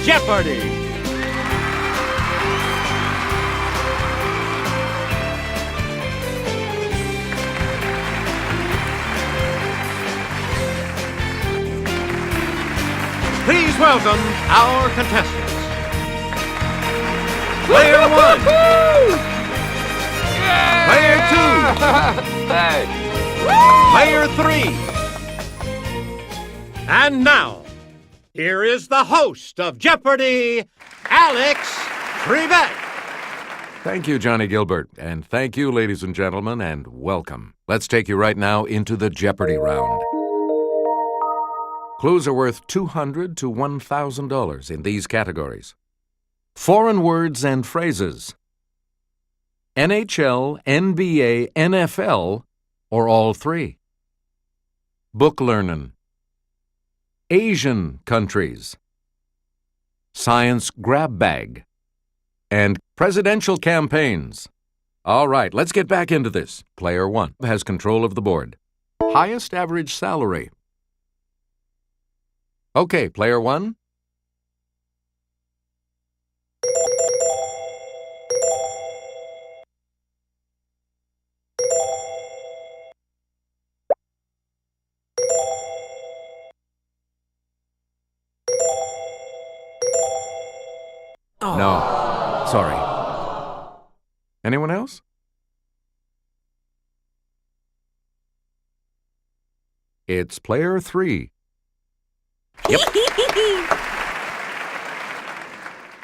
Jeopardy! Please welcome our contestants. Player 1. Player 2. Hey. Player 3. And now, here is the host of Jeopardy, Alex Trebek. Thank you, Johnny Gilbert. And thank you, ladies and gentlemen, and welcome. Let's take you right now into the Jeopardy round. Clues are worth $200 to $1,000 in these categories: foreign words and phrases, NHL, NBA, NFL, or all three, book learning, Asian countries, science grab bag, and presidential campaigns. All right, let's get back into this. Player 1 has control of the board. Highest average salary. Okay, Player 1. No, sorry. Anyone else? It's Player 3. Yep.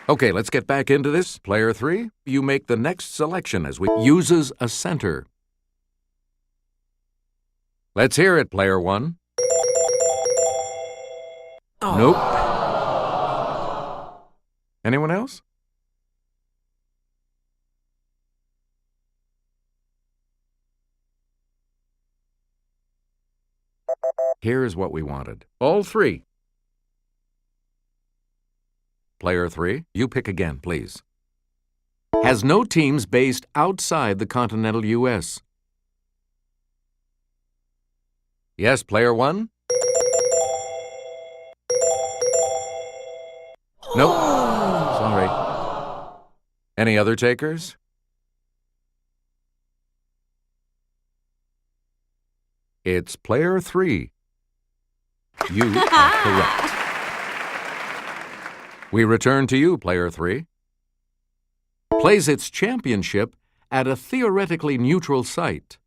Okay, let's get back into this. Player 3, you make the next selection as we uses a center. Let's hear it, Player 1. Nope. Anyone else? Here's what we wanted. All three. Player 3, you pick again, please. Has no teams based outside the continental U.S. Yes, Player 1? Nope. Sorry. Any other takers? It's Player 3. You are correct. We return to you, Player 3. Plays its championship at a theoretically neutral site.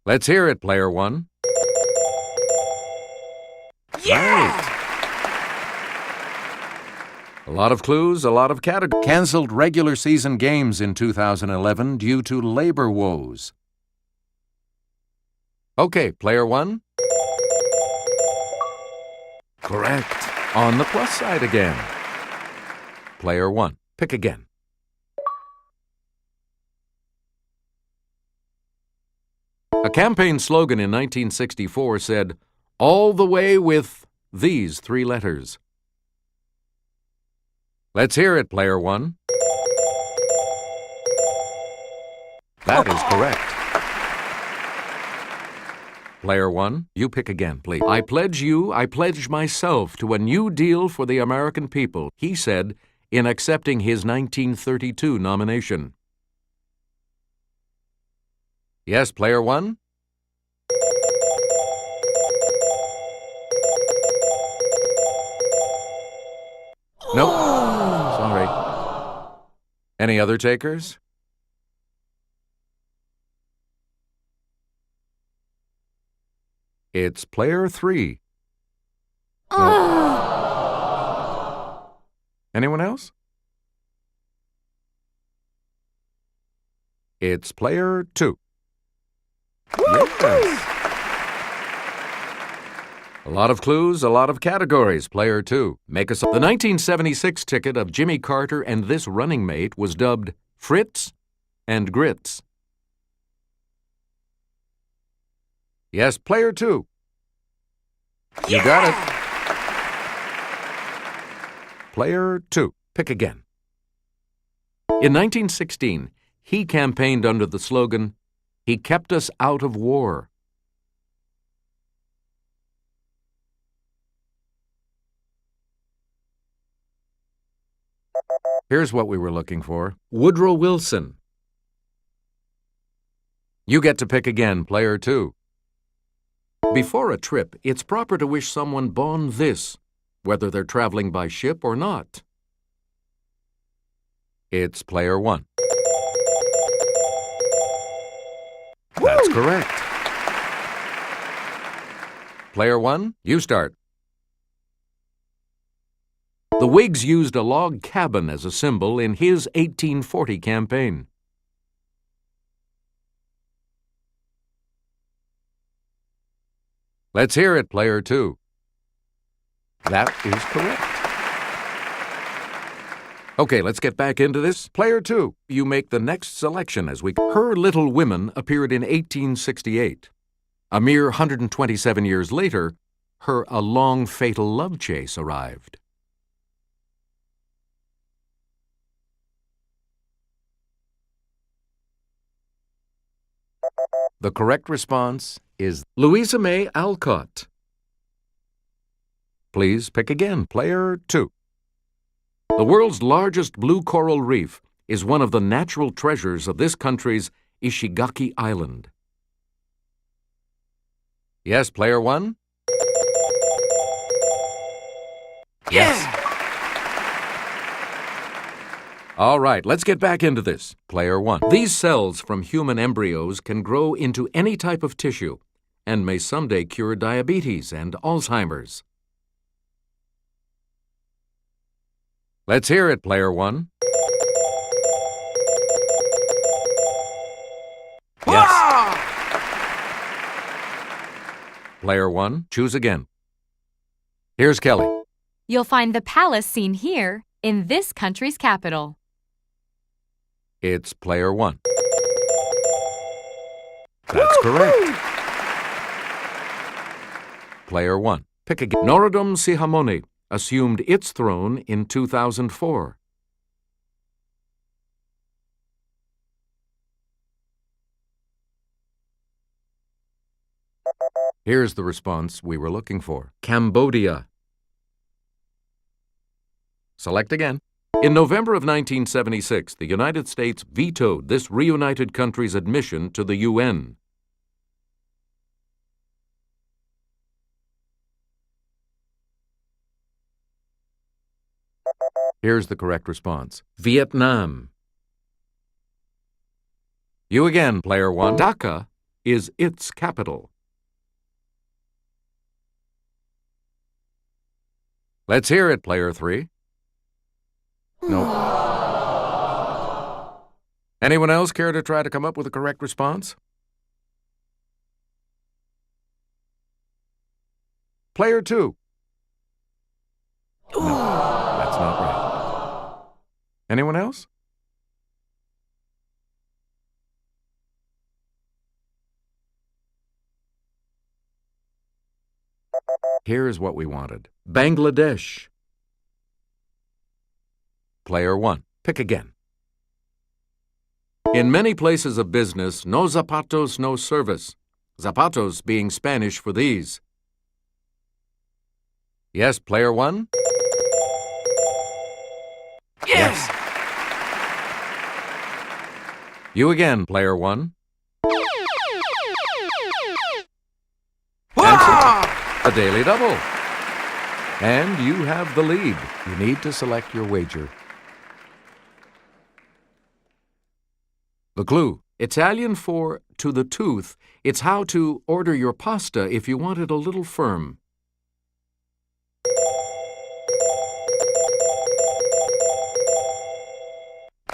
Let's hear it, Player 1. Yeah! Right. A lot of clues, a lot of categories. Canceled regular season games in 2011 due to labor woes. Okay, Player 1. Correct. On the plus side again. Player 1, pick again. A campaign slogan in 1964 said, "All the way with these three letters." Let's hear it, Player 1. That is correct. Player 1, you pick again, please. I pledge myself to a new deal for the American people, he said in accepting his 1932 nomination. Yes, Player 1? Nope. Sorry. Any other takers? It's Player 3. Nope. Anyone else? It's Player 2. Yes. A lot of clues, a lot of categories. Player 2. Make us. The 1976 ticket of Jimmy Carter and this running mate was dubbed Fritz and Grits. Yes, Player 2. You got it. Player 2. Pick again. In 1916, he campaigned under the slogan, "He kept us out of war." Here's what we were looking for. Woodrow Wilson. You get to pick again, player 2. Before a trip, it's proper to wish someone bon vis, whether they're traveling by ship or not. It's player 1. That's correct. Player 1, you start. The Whigs used a log cabin as a symbol in his 1840 campaign. Let's hear it, player 2. That is correct. Okay, let's get back into this. Player 2, you make the next selection as we... Her Little Women appeared in 1868. A mere 127 years later, her A Long Fatal Love Chase arrived. The correct response is Louisa May Alcott. Please pick again, player 2. The world's largest blue coral reef is one of the natural treasures of this country's Ishigaki Island. Yes, player 1? Yes. All right, let's get back into this. Player 1. These cells from human embryos can grow into any type of tissue and may someday cure diabetes and Alzheimer's. Let's hear it, player 1. Yes. Player 1, choose again. Here's Kelly. You'll find the palace seen here in this country's capital. It's player 1. That's correct. Player 1. Pick again. Norodom Sihamoni assumed its throne in 2004. Here's the response we were looking for. Cambodia. Select again. In November of 1976, the United States vetoed this reunited country's admission to the UN. Here's the correct response. Vietnam. You again, player 1. Dhaka is its capital. Let's hear it, player 3. No. Anyone else care to try to come up with a correct response? Player 2. No, that's not right. Anyone else? Here's what we wanted. Bangladesh. Player 1. Pick again. In many places of business, no zapatos, no service. Zapatos being Spanish for these. Yes, player 1? Yes. You again, player 1. Answer. A daily double. And you have the lead. You need to select your wager. The clue. Italian for to the tooth. It's how to order your pasta if you want it a little firm.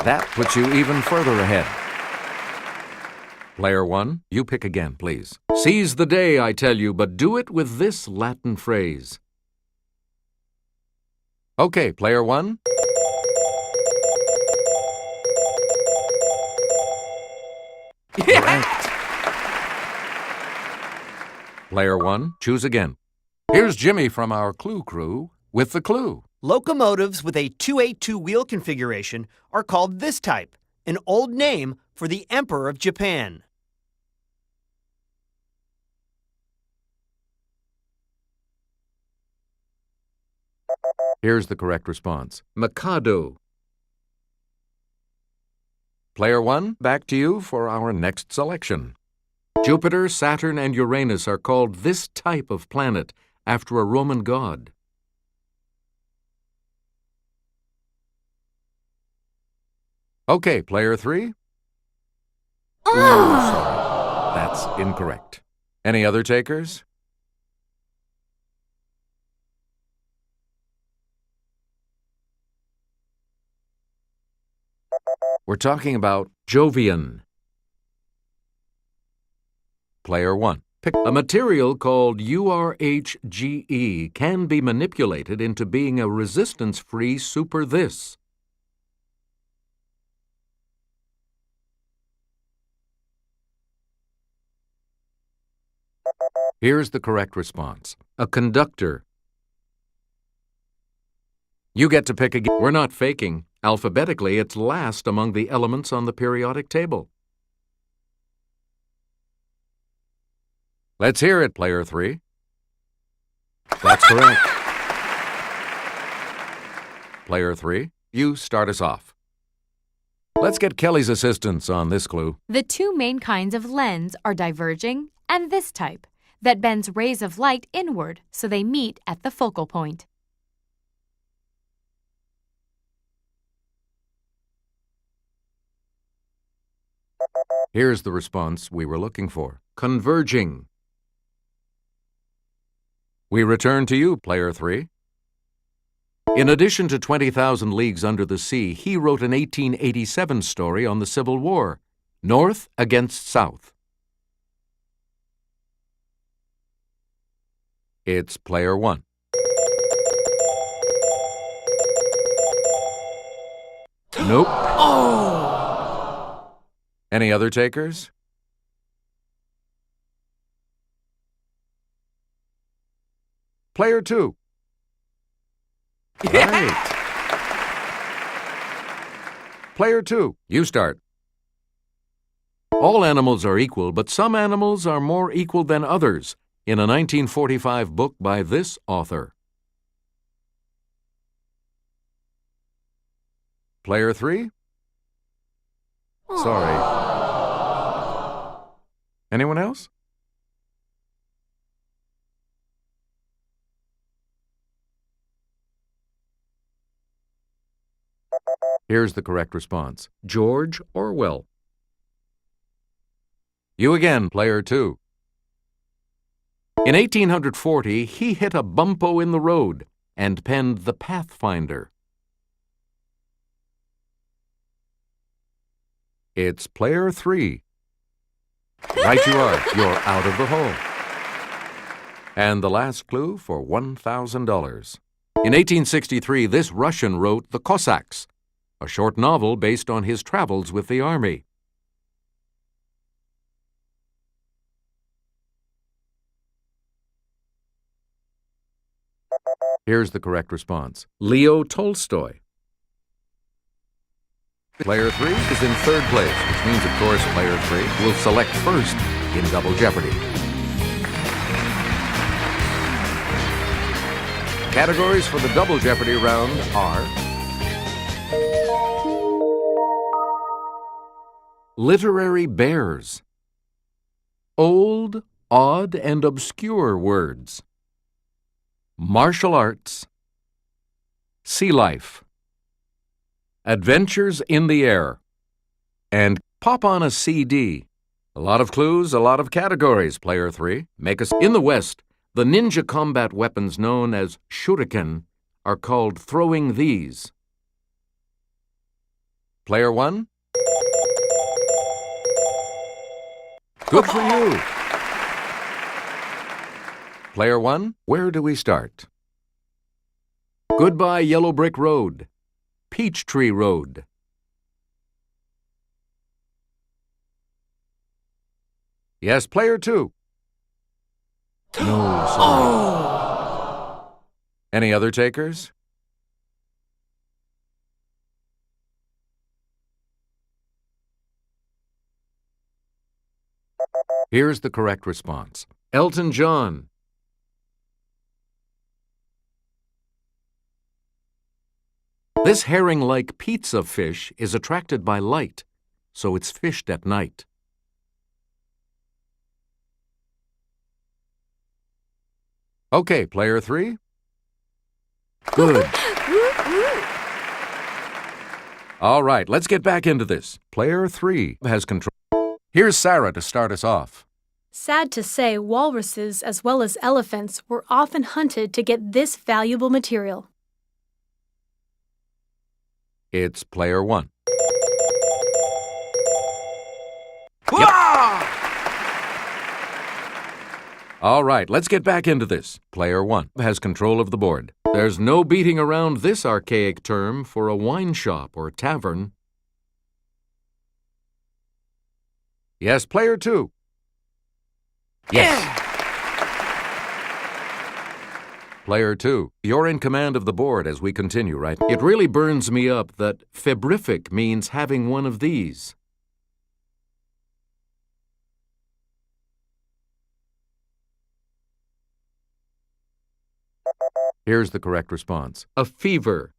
That puts you even further ahead. Player 1, you pick again, please. Seize the day, I tell you, but do it with this Latin phrase. Okay, player 1. Correct. Player 1, choose again. Here's Jimmy from our Clue Crew with the clue. Locomotives with a 282 wheel configuration are called this type, an old name for the Emperor of Japan. Here's the correct response. Mikado. Player 1, back to you for our next selection. Jupiter, Saturn, and Uranus are called this type of planet after a Roman god. Okay, Player 3. Ooh, sorry. That's incorrect. Any other takers? We're talking about Jovian. Player 1. Pick a material called URHGE can be manipulated into being a resistance-free super this. Here's the correct response. A conductor. You get to pick again. We're not faking. Alphabetically, it's last among the elements on the periodic table. Let's hear it, Player 3. That's correct. Player 3, you start us off. Let's get Kelly's assistance on this clue. The two main kinds of lens are diverging and this type, that bends rays of light inward so they meet at the focal point. Here's the response we were looking for. Converging. We return to you, Player 3. In addition to 20,000 Leagues Under the Sea, he wrote an 1887 story on the Civil War, North against South. It's Player 1. Nope. Any other takers? Player 2. Right. Player 2, you start. All animals are equal, but some animals are more equal than others, in a 1945 book by this author. Player 3? Sorry. Anyone else? Here's the correct response. George Orwell. You again, Player 2. In 1840, he hit a bumpo in the road and penned The Pathfinder. It's Player 3. Right you are. You're out of the hole. And the last clue for $1,000. In 1863, this Russian wrote The Cossacks, a short novel based on his travels with the army. Here's the correct response. Leo Tolstoy. Player 3 is in third place, which means, of course, Player 3 will select first in Double Jeopardy. Categories for the Double Jeopardy round are Literary Bears, Old, Odd, and Obscure Words, Martial Arts, Sea Life, Adventures in the Air, and Pop on a CD. A lot of clues, a lot of categories, Player 3. Make us in the West. The ninja combat weapons known as shuriken are called throwing these. Player 1? Good for you. Player 1, where do we start? Goodbye Yellow Brick Road. Peachtree Road. Yes, Player 2. No, sorry. Any other takers? Here's the correct response. Elton John. This herring-like pizza fish is attracted by light. so it's fished at night. Okay, player 3. Good. All right, let's get back into this. Player 3 has control. Here's Sarah to start us off. Sad to say, walruses as well as elephants were often hunted to get this valuable material. It's player 1. Yep. All right, let's get back into this. Player 1 has control of the board. There's no beating around this archaic term for a wine shop or tavern. Yes, player 2. Yes. Player 2, you're in command of the board as we continue, right? It really burns me up that febrific means having one of these. Here's the correct response. A fever.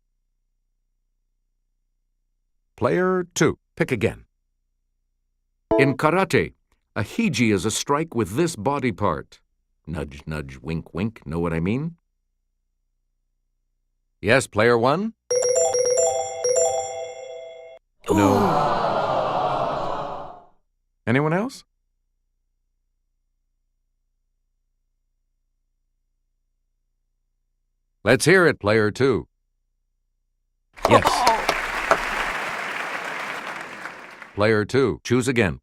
Player 2, pick again. In karate, a hiji is a strike with this body part. Nudge, nudge, wink, wink. Know what I mean? Yes, player 1? No. Anyone else? Let's hear it, player 2. Yes. Player 2, choose again.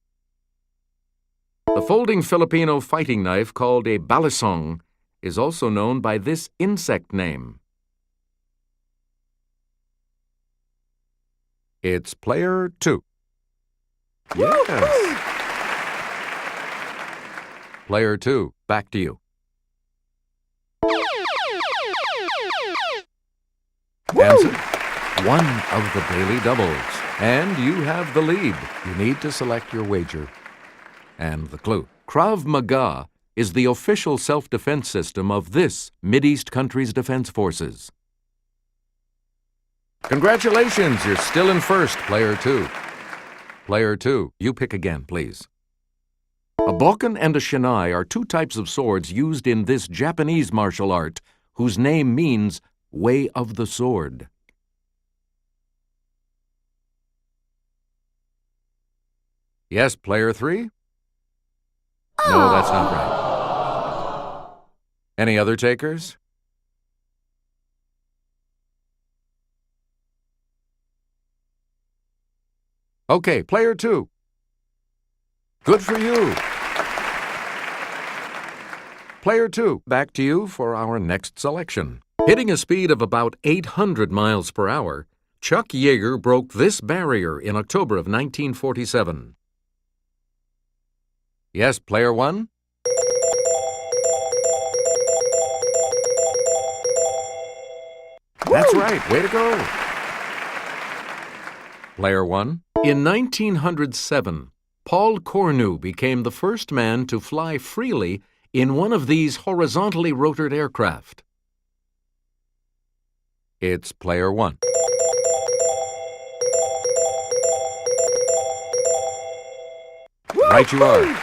The folding Filipino fighting knife called a balisong is also known by this insect name. It's player 2. Yes. Player 2, back to you. Answer, one of the daily doubles. And you have the lead. You need to select your wager. And the clue. Krav Maga is the official self-defense system of this Mideast country's defense forces. Congratulations, you're still in first, player 2. Player 2, you pick again, please. A bokken and a shinai are two types of swords used in this Japanese martial art, whose name means way of the sword. Yes, player 3? No, that's not right. Any other takers? Okay, player 2. Good for you. Player 2, back to you for our next selection. Hitting a speed of about 800 miles per hour, Chuck Yeager broke this barrier in October of 1947. Yes, player 1? That's right, way to go. Player 1. In 1907, Paul Cornu became the first man to fly freely in one of these horizontally rotored aircraft. It's player 1. Right you are.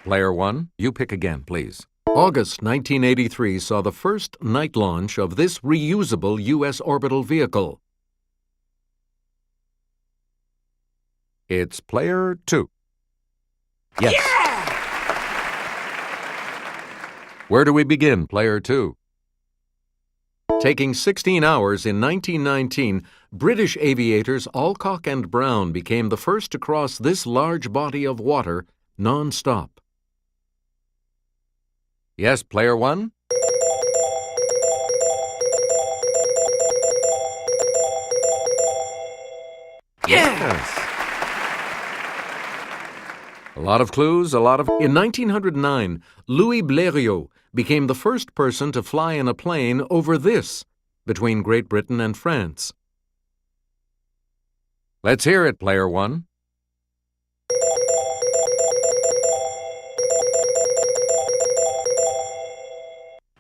Player 1, you pick again, please. August 1983 saw the first night launch of this reusable U.S. orbital vehicle. It's player 2. Yes. Yeah! Where do we begin, player 2? Taking 16 hours in 1919, British aviators Alcock and Brown became the first to cross this large body of water non-stop. Yes, player 1? Yes! A lot of clues, a lot of... In 1909, Louis Blériot became the first person to fly in a plane over this, between Great Britain and France. Let's hear it, player 1.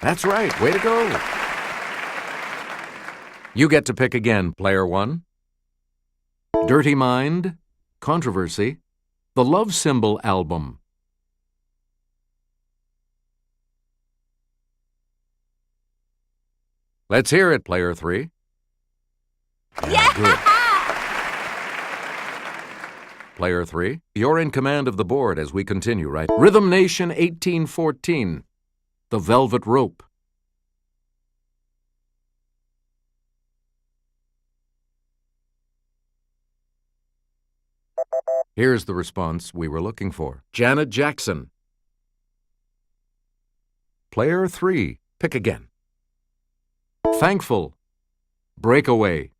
That's right, way to go. You get to pick again, player 1. Dirty Mind, Controversy, The Love Symbol Album. Let's hear it, player 3. Yeah! Good. Player 3, you're in command of the board as we continue, right? Rhythm Nation 1814, The Velvet Rope. Here's the response we were looking for. Janet Jackson. Player 3, pick again. Thankful, Breakaway.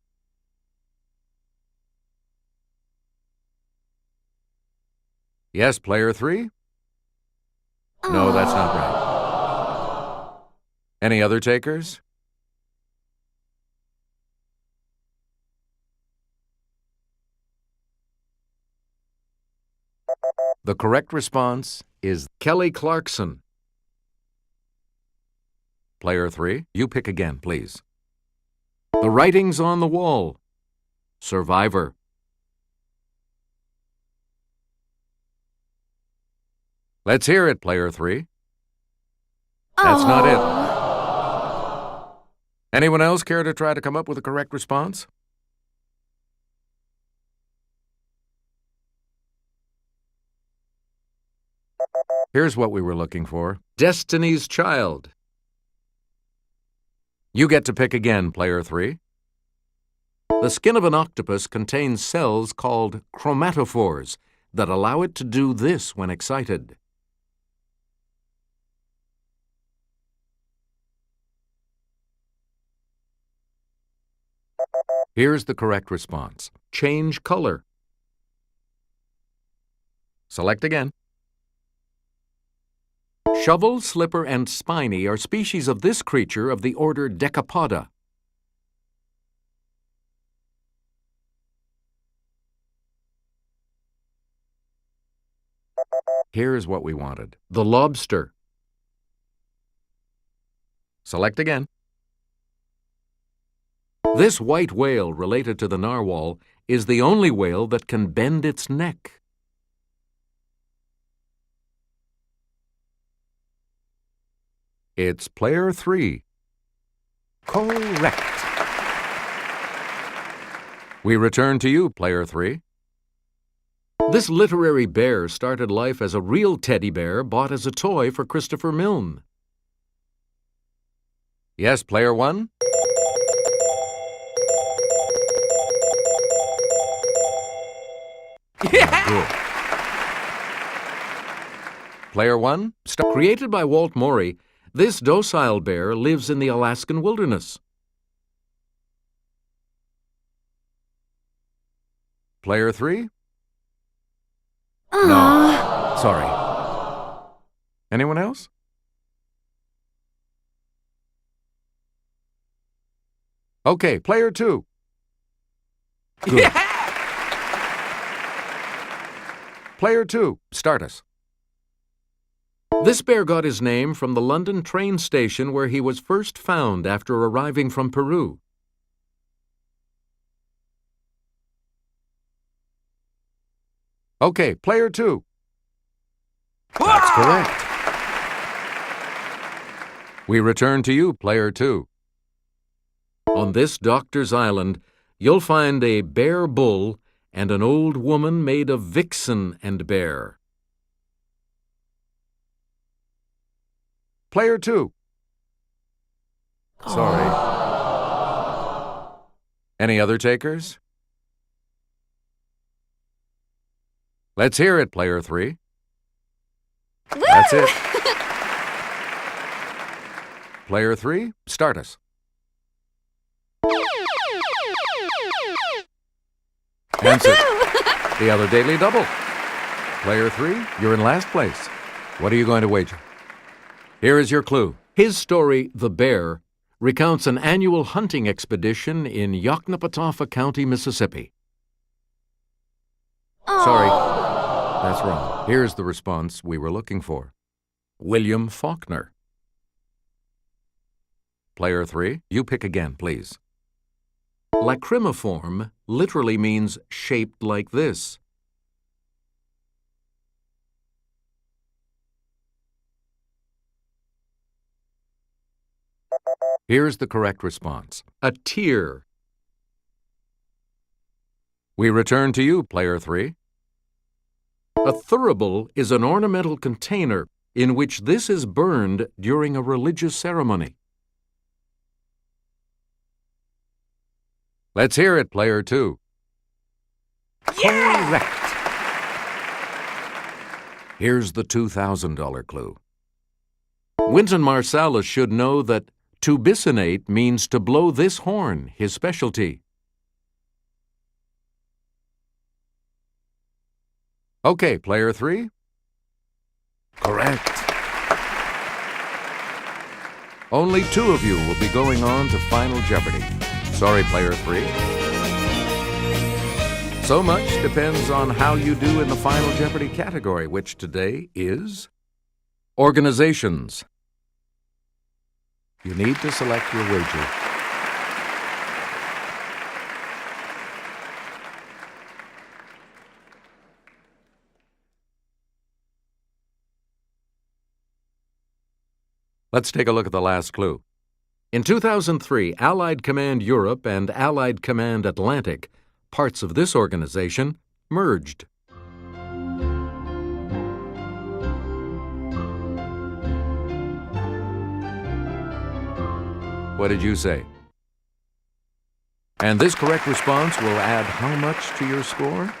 Yes, player 3? No, that's not right. Any other takers? The correct response is Kelly Clarkson. Player 3, you pick again, please. The Writings on the Wall, Survivor. Let's hear it, player 3. That's not it. Anyone else care to try to come up with a correct response? Here's what we were looking for. Destiny's Child. You get to pick again, player 3. The skin of an octopus contains cells called chromatophores that allow it to do this when excited. Here's the correct response. Change color. Select again. Shovel, slipper, and spiny are species of this creature of the order Decapoda. Here's what we wanted. The lobster. Select again. This white whale, related to the narwhal, is the only whale that can bend its neck. It's player 3. Correct. We return to you, player 3. This literary bear started life as a real teddy bear bought as a toy for Christopher Milne. Yes, player 1? Good. Player 1, created by Walt Morey, this docile bear lives in the Alaskan wilderness. Player 3? No. Sorry. Anyone else? Okay, player 2. Good. Yeah! Player 2, start us. This bear got his name from the London train station where he was first found after arriving from Peru. Okay, player 2. That's correct. We return to you, player 2. On this doctor's island, you'll find a bear bull and an old woman made of vixen and bear. Player 2. Sorry. Any other takers? Let's hear it, player 3. Woo! That's it. Player 3, start us. Answer. The other Daily Double. Player 3, you're in last place. What are you going to wager? Here is your clue. His story, The Bear, recounts an annual hunting expedition in Yoknapatawpha County, Mississippi. Sorry, that's wrong. Here's the response we were looking for. William Faulkner. Player 3, you pick again, please. Lacrimiform literally means shaped like this. Here's the correct response. A tear. We return to you, player 3. A thurible is an ornamental container in which this is burned during a religious ceremony. Let's hear it, player 2. Yeah! Correct. Here's the $2,000 clue. Wynton Marsalis should know that to bisonate means to blow this horn, his specialty. Okay, player 3. Correct. Only 2 of you will be going on to Final Jeopardy. Sorry, player 3. So much depends on how you do in the Final Jeopardy category, which today is organizations. You need to select your wager. Let's take a look at the last clue. In 2003, Allied Command Europe and Allied Command Atlantic, parts of this organization, merged. What did you say? And this correct response will add how much to your score?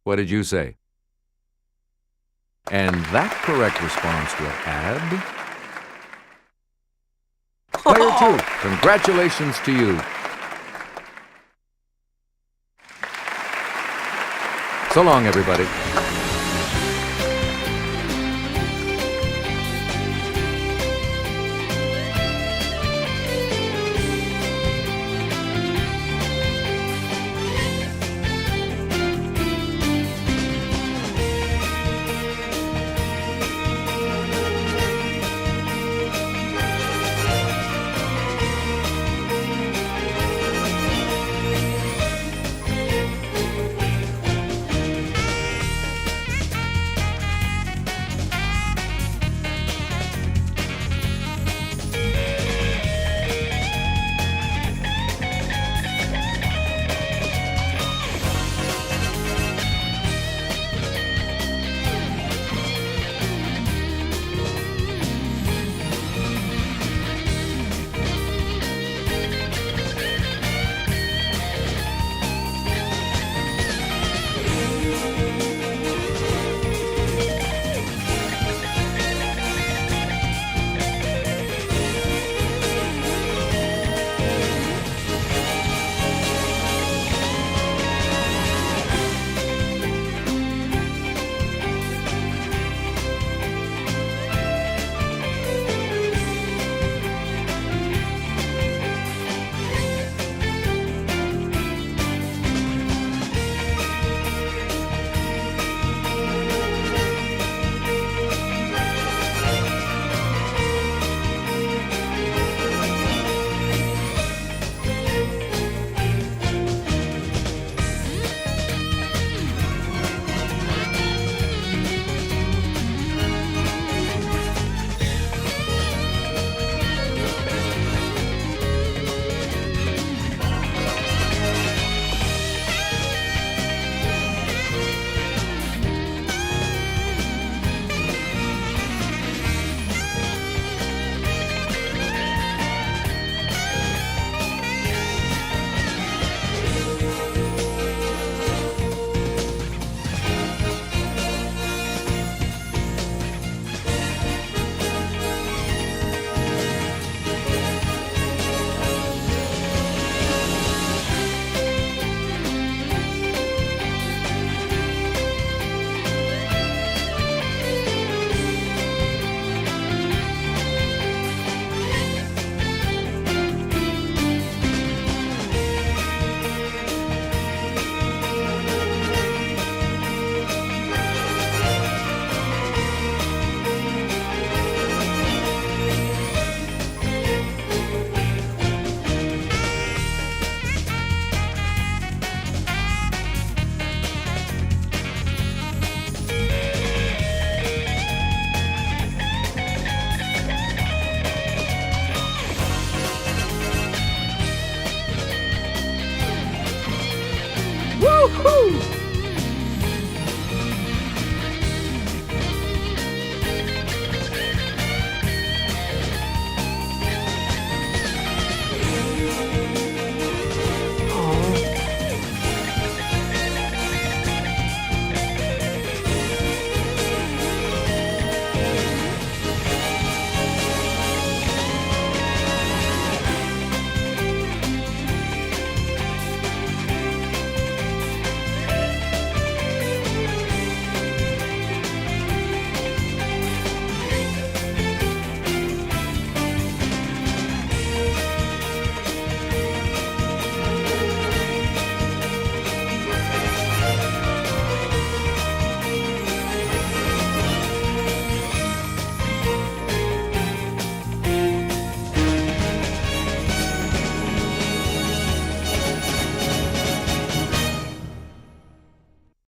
What did you say? And that correct response will add... Player 2, congratulations to you. So long, everybody.